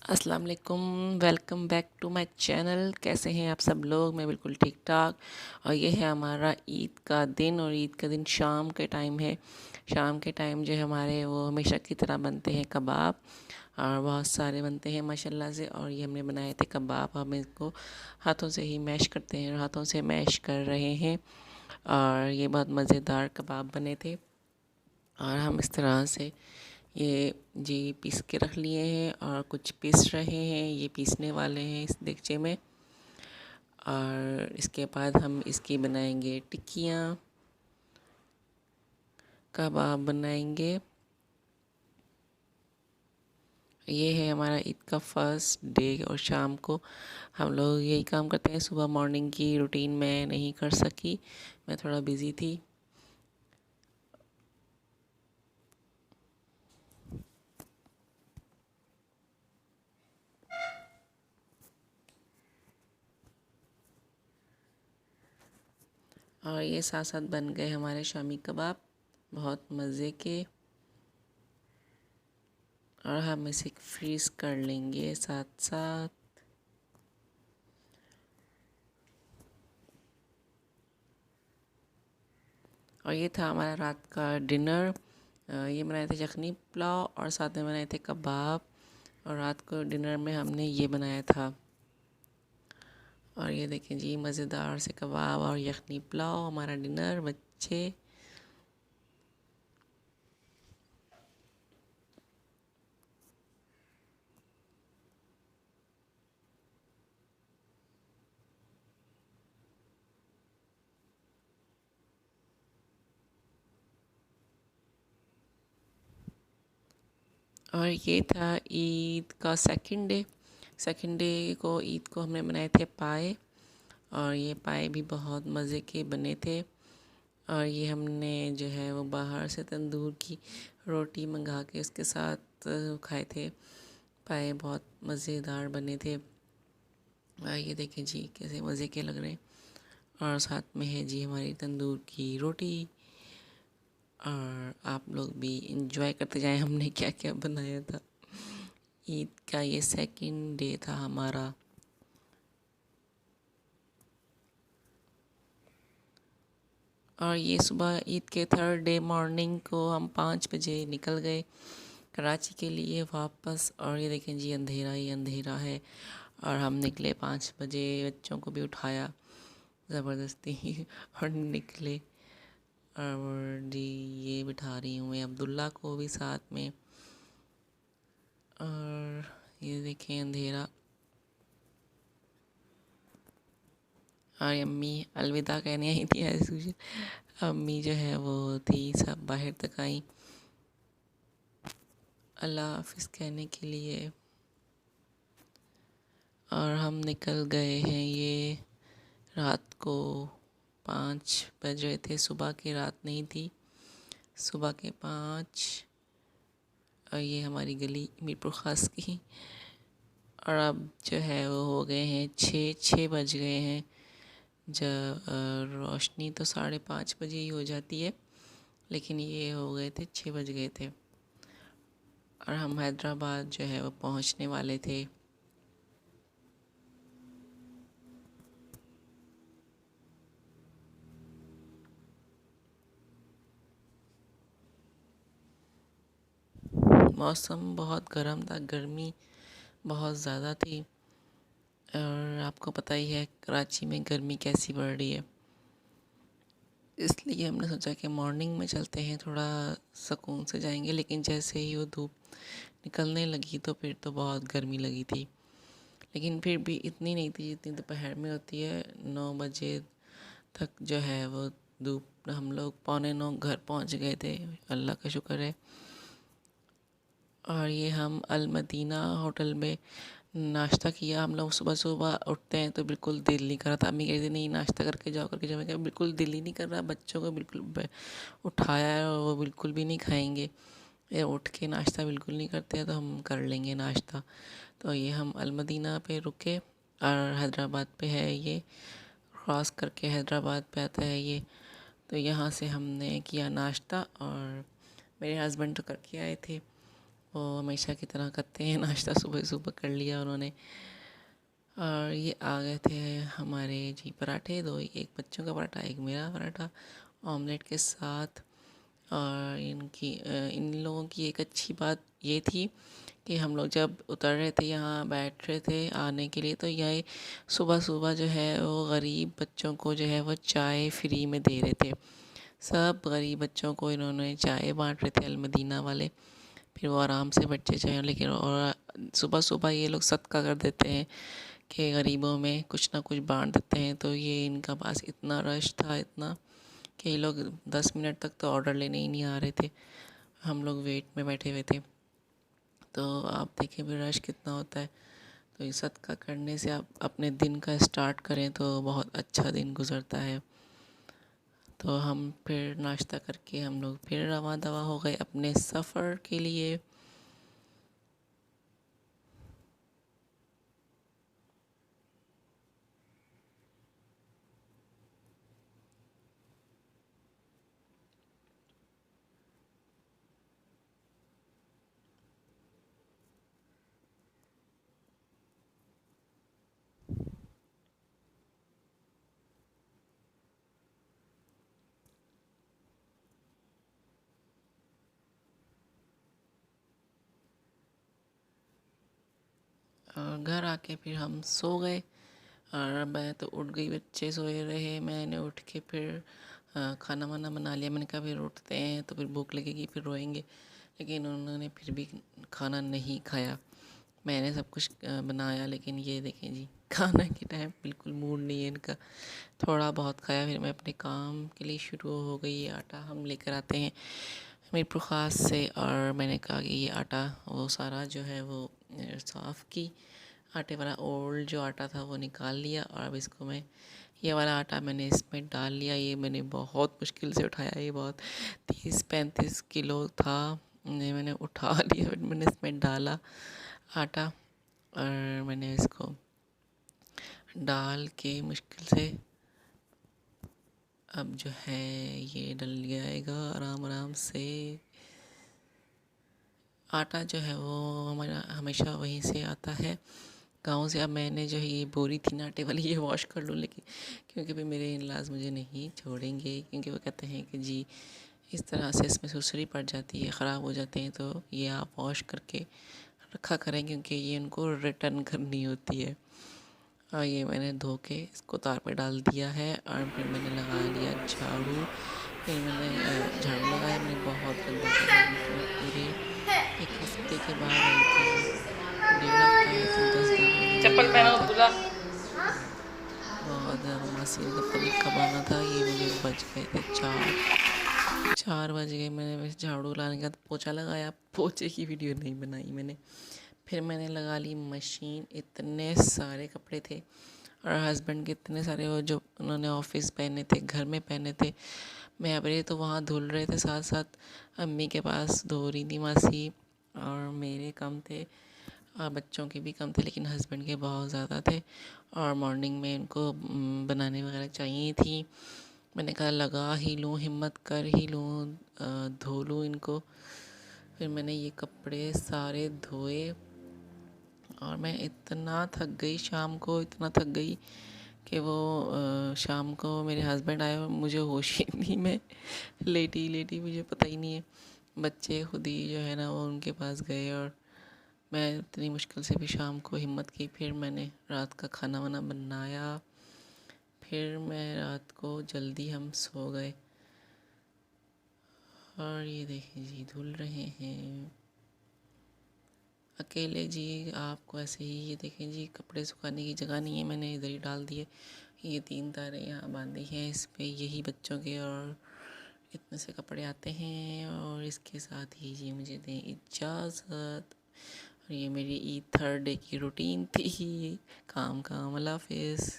अस्सलाम वालेकुम। Welcome back to my channel. कैसे हैं आप सब लोग? मैं बिल्कुल ठीक ठाक। और ये है हमारा ईद का दिन, और ईद का दिन शाम के टाइम है। शाम के टाइम जो है हमारे वो हमेशा की तरह बनते हैं कबाब, और बहुत सारे बनते हैं माशाल्लाह से। और ये हमने बनाए थे कबाब। हम इसको हाथों से ही मैश करते हैं, और हाथों से मैश कर रहे हैं। और ये बहुत मज़ेदार कबाब बने थे। और हम इस तरह से ये जी पीस के रख लिए हैं, और कुछ पीस रहे हैं। ये पीसने वाले हैं इस देगचे में। और इसके बाद हम इसकी बनाएंगे टिक्कियाँ, कबाब बनाएंगे। ये है हमारा ईद का फर्स्ट डे। और शाम को हम लोग यही काम करते हैं। सुबह मॉर्निंग की रूटीन मैं नहीं कर सकी, मैं थोड़ा बिज़ी थी। और ये साथ साथ बन गए हमारे शामी कबाब, बहुत मज़े के। और हम इसे फ्रीज़ कर लेंगे साथ साथ। और ये था हमारा रात का डिनर। ये बनाए थे यखनी पुलाव, और साथ में बनाए थे कबाब। और रात को डिनर में हमने ये बनाया था। और ये देखें जी, मज़ेदार से कबाब और यखनी पुलाव, हमारा डिनर। बच्चे और ये था ईद का सेकंड डे। सेकंड डे को ईद को हमने बनाए थे पाए। और ये पाए भी बहुत मज़े के बने थे। और ये हमने जो है वो बाहर से तंदूर की रोटी मंगा के उसके साथ खाए थे। पाए बहुत मज़ेदार बने थे। ये देखें जी, कैसे मज़े के लग रहे हैं। और साथ में है जी हमारी तंदूर की रोटी। और आप लोग भी इंजॉय करते जाएं हमने क्या क्या बनाया था। ईद का ये सेकंड डे था हमारा। और ये सुबह ईद के थर्ड डे मॉर्निंग को हम 5 बजे निकल गए कराची के लिए वापस। और ये देखें जी, अंधेरा ही अंधेरा है। और हम निकले 5 बजे, बच्चों को भी उठाया ज़बरदस्ती और निकले। और जी ये बिठा रही हूँ मैं अब्दुल्ला को भी साथ में। और ये देखें अंधेरा। और अम्मी अलविदा कहने आई थी एज यूजुअल। अम्मी जो है वो थी, सब बाहर तक आई अल्लाह हाफिज़ कहने के लिए। और हम निकल गए हैं ये रात को 5 बज रहे थे। सुबह की रात नहीं थी, सुबह के 5। और ये हमारी गली मीरपुर ख़ास की। और अब जो है वो हो गए हैं 6 बज गए हैं। जब रोशनी तो 5:30 बजे ही हो जाती है, लेकिन ये हो गए थे 6 बज गए थे। और हम हैदराबाद जो है वो पहुंचने वाले थे। मौसम बहुत गर्म था, गर्मी बहुत ज़्यादा थी। और आपको पता ही है कराची में गर्मी कैसी बढ़ रही है। इसलिए हमने सोचा कि मॉर्निंग में चलते हैं, थोड़ा सुकून से जाएंगे। लेकिन जैसे ही वो धूप निकलने लगी तो फिर तो बहुत गर्मी लगी थी। लेकिन फिर भी इतनी नहीं थी जितनी दोपहर में होती है। 9 बजे तक जो है वो धूप, हम लोग 8:45 घर पहुंच गए थे, अल्लाह का शुक्र है। और ये हम अल मदीना होटल में नाश्ता किया। हम लोग सुबह सुबह उठते हैं तो बिल्कुल दिल नहीं कर रहा था। अम्मी कहती नहीं नाश्ता करके जाओ, करके जाओ। मैं कहा बिल्कुल दिल ही नहीं कर रहा। बच्चों को बिल्कुल उठाया है और वो बिल्कुल भी नहीं खाएंगे। ये उठ के नाश्ता बिल्कुल नहीं करते हैं, तो हम कर लेंगे नाश्ता। तो ये हम अल मदीना पे रुके। और हैदराबाद पे है ये, क्रॉस करके हैदराबाद पे आता है ये। तो यहाँ से हमने किया नाश्ता। और मेरे हस्बैंड तो करके आए थे, वो हमेशा की तरह करते हैं, नाश्ता सुबह सुबह कर लिया उन्होंने। और ये आ गए थे हमारे जी पराठे, दो, एक बच्चों का पराठा एक मेरा पराठा ऑमलेट के साथ। और इन लोगों की एक अच्छी बात ये थी कि हम लोग जब उतर रहे थे, यहाँ बैठ रहे थे आने के लिए, तो यह सुबह सुबह जो है वो गरीब बच्चों को जो है वो चाय फ्री में दे रहे थे। सब गरीब बच्चों को इन्होंने चाय बांट रहे थे अलमदीना वाले। फिर वो आराम से बच्चे चाय, लेकिन और सुबह सुबह ये लोग सदका कर देते हैं कि गरीबों में कुछ ना कुछ बांट देते हैं। तो ये इनका पास इतना रश था, इतना कि ये लोग 10 मिनट तक तो ऑर्डर लेने ही नहीं आ रहे थे। हम लोग वेट में बैठे हुए थे। तो आप देखिए भी रश कितना होता है। तो ये सदका करने से आप अपने दिन का स्टार्ट करें तो बहुत अच्छा दिन गुज़रता है। तो हम फिर नाश्ता करके हम लोग फिर रवा दवा हो गए अपने सफ़र के लिए। और घर आके फिर हम सो गए। और मैं तो उठ गई, बच्चे सोए रहे, मैंने उठ के फिर खाना वाना बना लिया। मैंने कहा फिर उठते हैं तो फिर भूख लगेगी, फिर रोएंगे। लेकिन उन्होंने फिर भी खाना नहीं खाया। मैंने सब कुछ बनाया, लेकिन ये देखें जी, खाना के टाइम बिल्कुल मूड नहीं है इनका। थोड़ा बहुत खाया, फिर मैं अपने काम के लिए शुरू हो गई। ये आटा हम लेकर आते हैं मीरपुर ख़ास से, और मैंने कहा कि ये आटा वो सारा जो है वो साफ़ की, आटे वाला ओल्ड जो आटा था वो निकाल लिया। और अब इसको मैं, ये वाला आटा मैंने इसमें डाल लिया। ये मैंने बहुत मुश्किल से उठाया, ये बहुत 30-35 किलो था। मैंने उठा लिया, फिर मैंने इसमें डाला आटा, और मैंने इसको डाल के मुश्किल से, अब जो है ये डल जाएगा आराम आराम से। आटा जो है वो हमारा हमेशा वहीं से आता है, गाँव से। अब मैंने जो है ये बोरी थी ना आटे वाली, ये वॉश कर लूँ, लेकिन क्योंकि भाई मेरे इन-लॉज़ मुझे नहीं छोड़ेंगे, क्योंकि वो कहते हैं कि जी इस तरह से इसमें सुरसरी पड़ जाती है, ख़राब हो जाते हैं, तो ये आप वॉश करके रखा करें, क्योंकि ये उनको रिटर्न करनी होती है। और ये मैंने धो के इसको तार पे डाल दिया है, और फिर मैंने लगा लिया झाड़ू। फिर मैंने झाड़ू लगाया, मैंने बहुत गंदा करा। मैं पूरे 1 हफ़्ते के बाद आई थी, 1.5 हफ़्ता है तो 10 दिन मैंने नहीं चप्पल नहाया पहनो था। दूल्हा। बहुत ज़्यादा मासी ने कब कब आना था, ये मुझे बज गए थे 4 बज गए। मैंने बस झाड़ू लाने के बाद पोछा लगाया, पोछे की वीडियो नहीं बनाई मैंने। फिर मैंने लगा ली मशीन, इतने सारे कपड़े थे, और हस्बैंड के इतने सारे वो जो उन्होंने ऑफिस पहने थे, घर में पहने थे, मैं अपने तो वहाँ धुल रहे थे, साथ साथ अम्मी के पास धो रही थी मासी। और मेरे कम थे और बच्चों के भी कम थे, लेकिन हस्बैंड के बहुत ज़्यादा थे। और मॉर्निंग में इनको बनाने वगैरह चाहिए थी। मैंने कहा लगा ही लूँ, हिम्मत कर ही लूँ, धो लूँ इनको। फिर मैंने ये कपड़े सारे धोए, और मैं इतना थक गई शाम को, इतना थक गई कि वो शाम को मेरे हस्बैंड आए और मुझे होश ही नहीं, मैं लेटी लेटी, मुझे पता ही नहीं है। बच्चे खुद ही जो है ना वो उनके पास गए, और मैं इतनी मुश्किल से भी शाम को हिम्मत की। फिर मैंने रात का खाना वाना बनाया, फिर मैं रात को जल्दी हम सो गए। और ये देखिए जी धुल रहे हैं अकेले जी। आपको ऐसे ही ये देखें जी, कपड़े सुखाने की जगह नहीं है, मैंने इधर ही डाल दिए। ये 3 तारें यहाँ बांधी हैं इस पे, यही बच्चों के, और इतने से कपड़े आते हैं। और इसके साथ ही जी मुझे दें इजाज़त। और ये मेरी ईद 3rd डे की रूटीन थी। काम काम, अल्लाह हाफ़िज़।